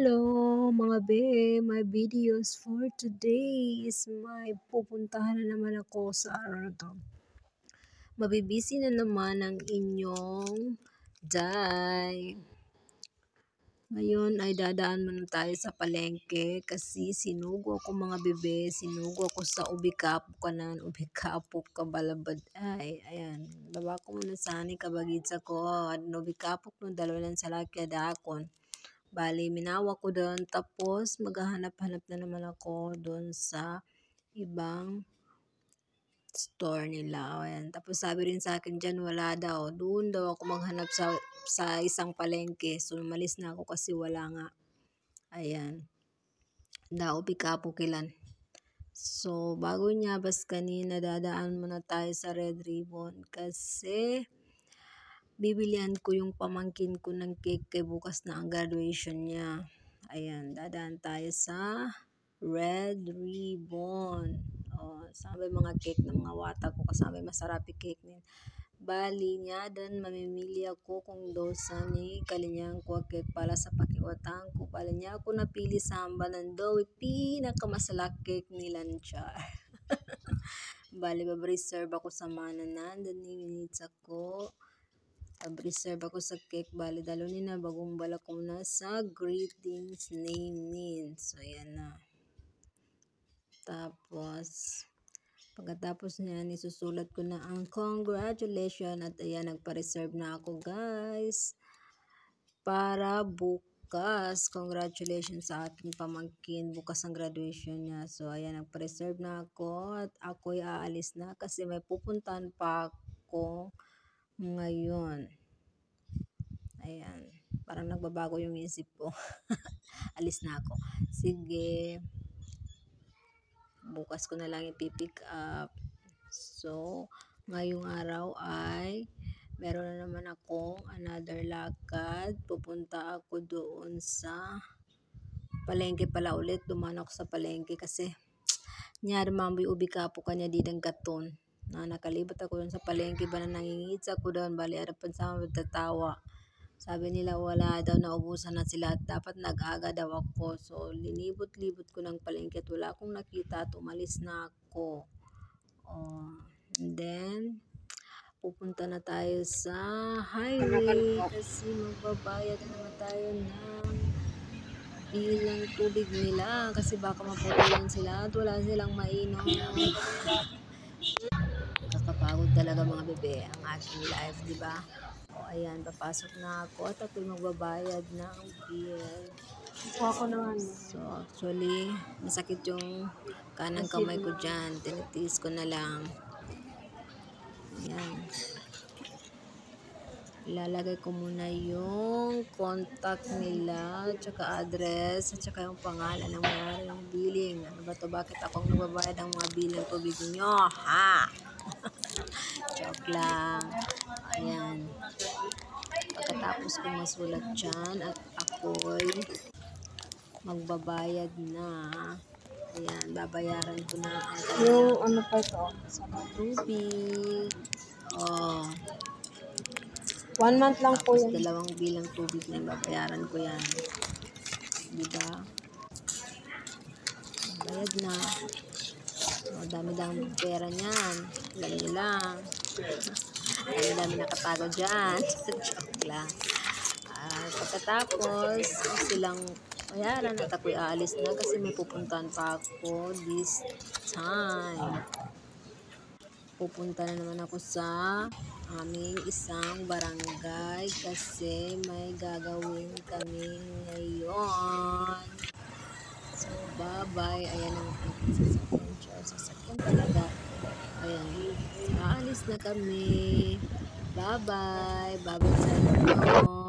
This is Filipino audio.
Hello mga be, my videos for today is may pupuntahan na naman ako sa araw na to. Mabibisi na naman ang inyong day. Ngayon ay dadaan muna tayo sa palengke kasi sinugo ako mga bebe, sinugo ako sa ubikapo kanan, ubikapo kabalabad ay, ayan. Baba ko muna sani kabagitsa ko, at ubikapo no dalawa lang sa laki adakon. Bali, minawa ko doon. Tapos, maghahanap-hanap na naman ako doon sa ibang store nila. Ayan. Tapos, sabi rin sa akin dyan, wala daw. Doon daw ako maghanap sa isang palengke. So, umalis na ako kasi wala nga. Ayan. Dao, pikapo kilan. So, bago niya, bas kanina, dadaan muna tayo sa Red Ribbon kasi bibilihan ko yung pamangkin ko ng cake kay bukas na ang graduation niya. Ayan, dadaan tayo sa Red Ribbon. Oh, sabi mga cake ng mga wata ko kasama masarap cake nin. Bali niya dan mamimili ako kung dosa ni kalinyang ko cake pala sa pakiwatang ko. Bali niya ako napili sa ambanan daw pinakamasarap cake ni Lanchar. Bali reserve ako sa mananan dan minutes ako. Reserve ako sa cake. Bali, dalo ni na bagong bala ko na sa greetings name nin. So, ayan na. Tapos, pagkatapos niyan, isusulat ko na ang congratulations. At ayan, nagpa-reserve na ako, guys. Para bukas. Congratulations sa aking pamangkin. Bukas ang graduation niya. So, ayan, nagpa-reserve na ako. At ako'y aalis na kasi may pupuntahan pa ako ngayon. Ayan. Parang nagbabago yung isip ko. Alis na ako. Sige. Bukas ko na lang ipipick up. So, ngayong araw ay meron na naman akong another lakad. Pupunta ako doon sa palengke pala ulit. Dumaan ako sa palengke kasi nyari mamboy ubikapo kanya didang katon. Na nakalibot ako doon sa palengke ba na nangingits ako doon. Bali, arapan sa magtatawa. Sabi nila wala daw, naubusan na sila at dapat nag-aga daw ako. So, linibot-libot ko ng palengke at wala akong nakita at umalis na ako. And then, pupunta na tayo sa highway kasi magbabayad na naman tayo ng bilang tubig nila kasi baka maputulan sila at wala silang mainom. Kakapagod talaga mga bebe ang aking life, di ba? O ayan, papasok na ako at ako'y magbabayad ng bill. Ako naman. So actually, masakit yung kanang kamay ko dyan. Tinitiis ko na lang. Ayan. Ilalagay ko muna yung contact nila, tsaka address, at tsaka yung pangalan ng may ng billing. Ano ba to? Bakit akong nagbabayad ng mga bill ng tubig nyo? Ha? Joke lang. Ayan. Pagkatapos ko masulat dyan at ako'y magbabayad na. Ayan, babayaran ko na ang Yung ano pa ito? tubig. Oh. 1 month lang po Tapos yan. 2 bilang tubig na babayaran ko yan. Diba? Bayad na. O, dami-dami pera niyan. Alam niyo lang. Dami-dami nakatago dyan. Joke lang. Pagkatapos, silang bayaran at ako'y aalis na kasi may pupuntahan pa ako this time. Pupunta na naman ako sa aming isang barangay kasi may gagawin kami ngayon. So, bye-bye. Ayan ang aking sasakyan. Sasakyan talaga. Ayan. Aalis na kami. Bye-bye. Bye-bye sa inyo.